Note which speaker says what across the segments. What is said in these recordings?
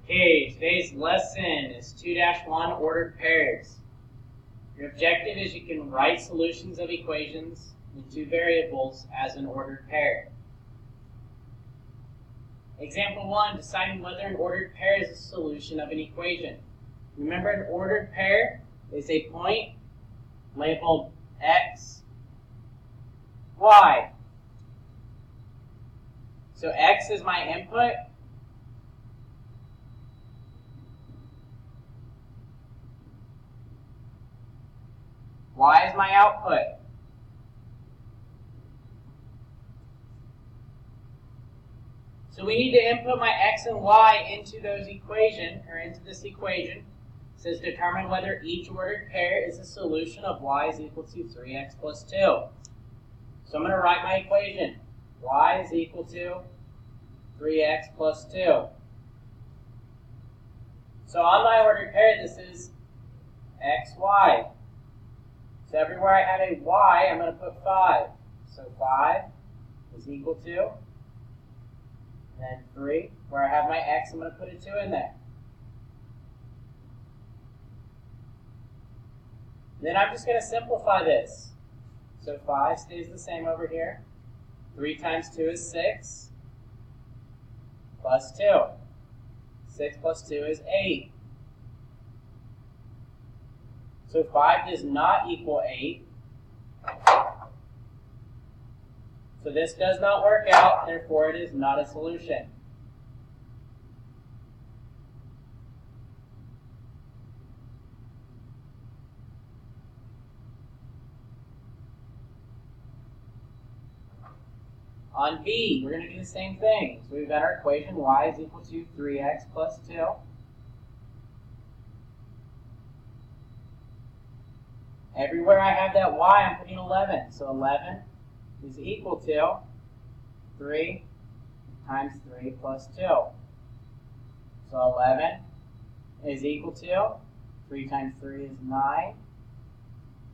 Speaker 1: Okay, today's lesson is 2-1 ordered pairs. Your objective is you can write solutions of equations in two variables as an ordered pair. Example 1, deciding whether an ordered pair is a solution of an equation. Remember, an ordered pair is a point labeled x, y. So x is my input. Y is my output. So we need to input my x and y into this equation. It says determine whether each ordered pair is a solution of y is equal to 3x plus 2. So I'm going to write my equation. Y is equal to 3x plus 2. So on my ordered pair, this is x, y. So everywhere I have a y, I'm going to put 5. So 5 is equal to, and then 3. Where I have my x, I'm going to put a 2 in there. Then I'm just going to simplify this. So 5 stays the same over here. 3 times 2 is 6, plus 2. 6 plus 2 is 8. So 5 does not equal 8. So this does not work out, therefore it is not a solution. On B, we're going to do the same thing. So we've got our equation, y is equal to 3x plus 2. Everywhere I have that y, I'm putting 11. So 11 is equal to 3 times 3 plus 2. So 11 is equal to 3 times 3 is 9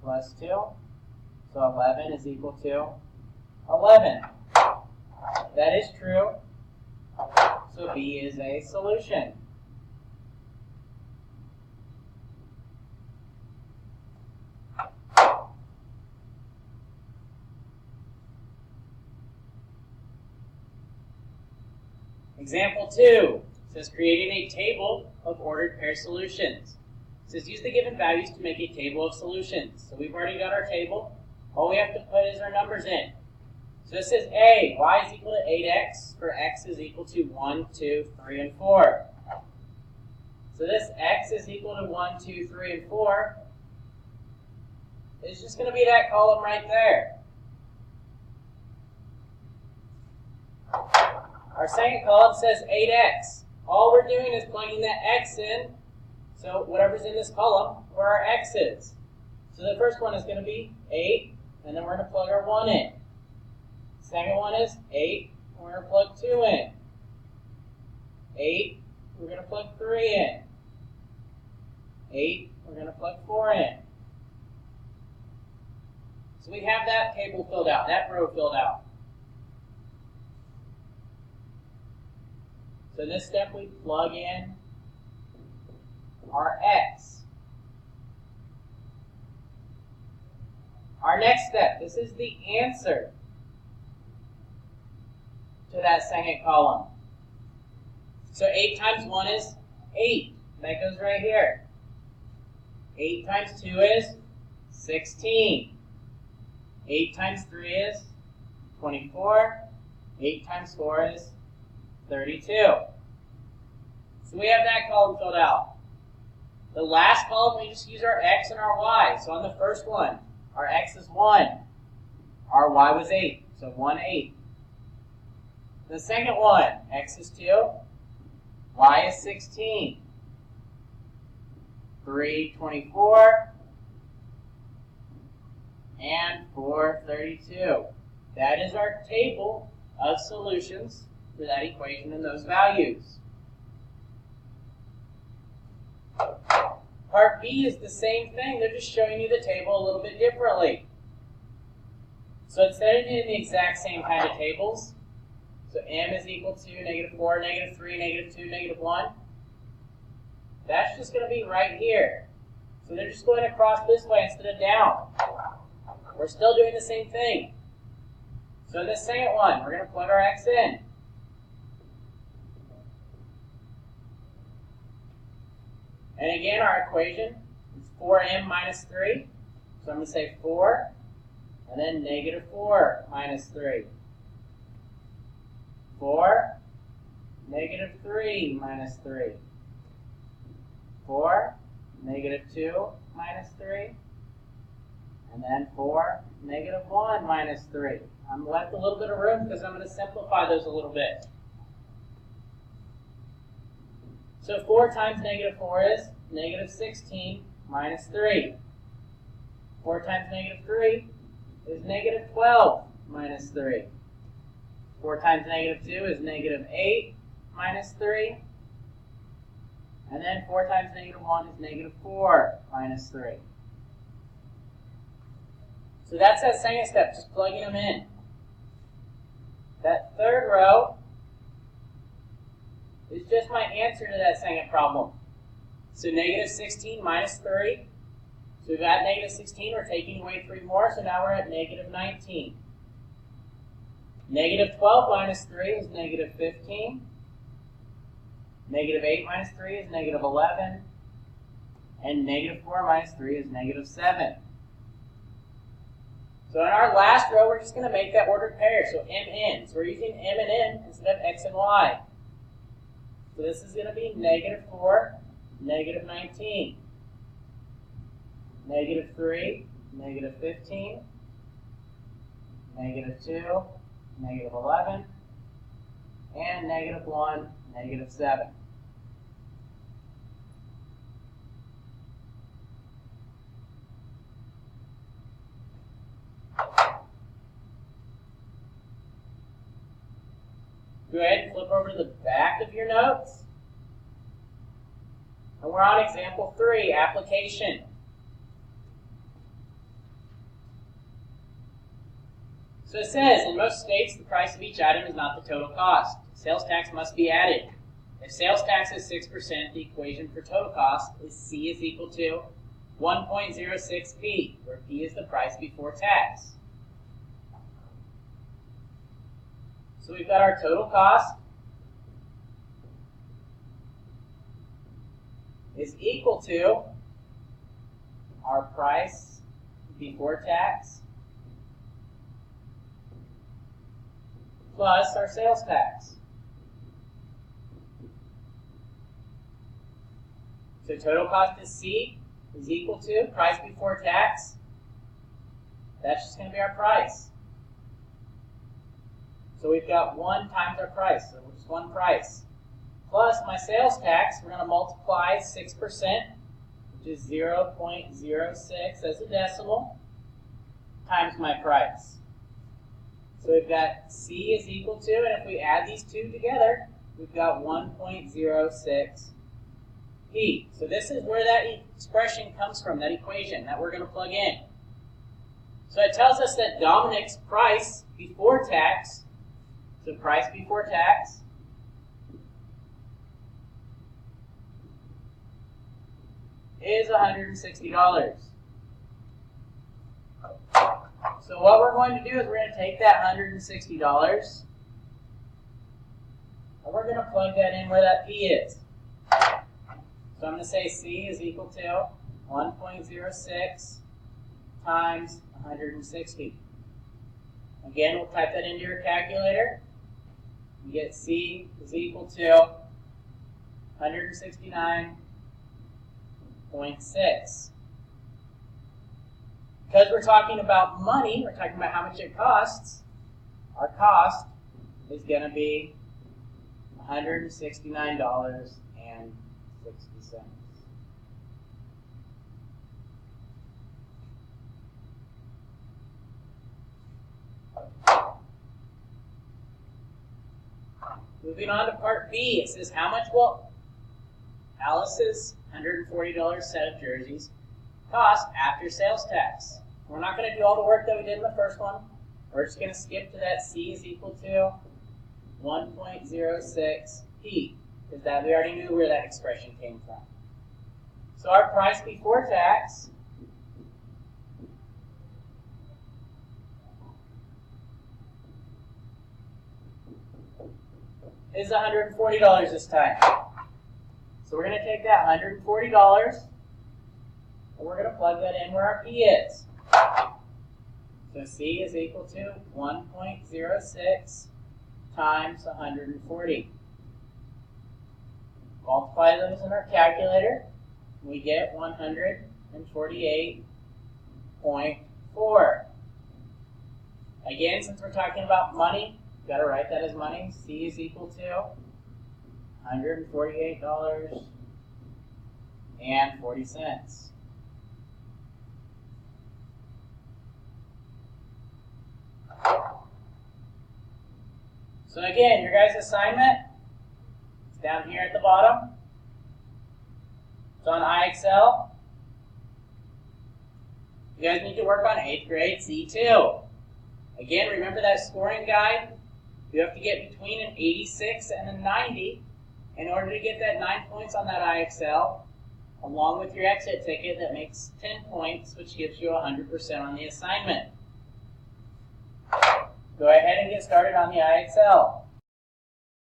Speaker 1: plus 2. So 11 is equal to 11. That is true. So B is a solution. Example 2 says creating a table of ordered pair solutions. It says use the given values to make a table of solutions. So we've already got our table. All we have to put is our numbers in. So this says A, y is equal to 8x, for x is equal to 1, 2, 3, and 4. So this x is equal to 1, 2, 3, and 4 is just going to be that column right there. Our second column says 8x. All we're doing is plugging that x in, so whatever's in this column, where our x is. So the first one is going to be 8, and then we're going to plug our 1 in. Second one is 8, and we're going to plug 2 in. 8, we're going to plug 3 in. 8, we're going to plug 4 in. So we have that table filled out, that row filled out. So this step we plug in our x. Our next step, this is the answer to that second column. So 8 times 1 is 8. That goes right here. 8 times 2 is 16. 8 times 3 is 24. 8 times 4 is 32. So we have that column filled out. The last column, we just use our x and our y. So on the first one, our x is 1. Our y was 8. So 1, 8. The second one, x is 2. Y is 16. 3, 24. And 4, 32. That is our table of solutions for that equation and those values. Part B is the same thing. They're just showing you the table a little bit differently. So instead of doing the exact same kind of tables, so m is equal to -4, -3, -2, -1, That's just going to be right here. So they're just going across this way instead of down. We're still doing the same thing. So in the second one, we're going to plug our x in. And again, our equation is 4m minus 3. So I'm going to say 4, and then negative 4 minus 3. 4, negative 3 minus 3. 4, negative 2 minus 3. And then 4, negative 1 minus 3. I'm left a little bit of room because I'm going to simplify those a little bit. So 4 times negative 4 is negative 16 minus 3. 4 times negative 3 is negative 12 minus 3. 4 times negative 2 is negative 8 minus 3. And then 4 times negative 1 is negative 4 minus 3. So that's that second step, just plugging them in. That third row is just my answer to that second problem. So negative 16 minus 3. So we've got negative 16, we're taking away 3 more, so now we're at negative 19. Negative 12 minus 3 is negative 15. Negative 8 minus 3 is negative 11. And negative 4 minus 3 is negative 7. So in our last row, we're just going to make that ordered pair, so mn. So we're using m and n instead of x and y. So this is going to be negative 4, negative 19. Negative 3, negative 15. Negative 2, negative 11. And negative 1, negative 7. Go ahead and flip over to the back of your notes. And we're on example 3, application. So it says, in most states, the price of each item is not the total cost. Sales tax must be added. If sales tax is 6%, the equation for total cost is C is equal to 1.06p, where P is the price before tax. So we've got our total cost is equal to our price before tax plus our sales tax. So total cost is C is equal to price before tax. That's just going to be our price. So we've got 1 times our price, so just 1 price. Plus my sales tax, we're going to multiply 6%, which is 0.06 as a decimal, times my price. So we've got C is equal to, and if we add these two together, we've got 1.06p. So this is where that expression comes from, that equation that we're going to plug in. So it tells us that Dominic's price before tax, so price before tax, is $160. So what we're going to do is we're going to take that $160 and we're going to plug that in where that P is. So I'm going to say C is equal to 1.06 times 160. Again, we'll type that into your calculator. You get C is equal to 169.6. Because we're talking about money, we're talking about how much it costs, our cost is going to be $169.60. Moving on to part B, it says how much will Alice's $140 set of jerseys cost after sales tax? We're not going to do all the work that we did in the first one. We're just going to skip to that C is equal to 1.06p, because that we already knew where that expression came from. So our price before tax is $140 this time. So we're going to take that $140 and we're going to plug that in where our P is. So C is equal to 1.06 times 140. Multiply those in our calculator. We get 148.4. Again, since we're talking about money, you've got to write that as money. C is equal to $148.40. So again, your guys' assignment is down here at the bottom. It's on iExcel. You guys need to work on 8th grade C2. Again, remember that scoring guide? You have to get between an 86 and a 90 in order to get that 9 points on that iExcel, along with your exit ticket that makes 10 points, which gives you 100% on the assignment. Go ahead and get started on the iExcel.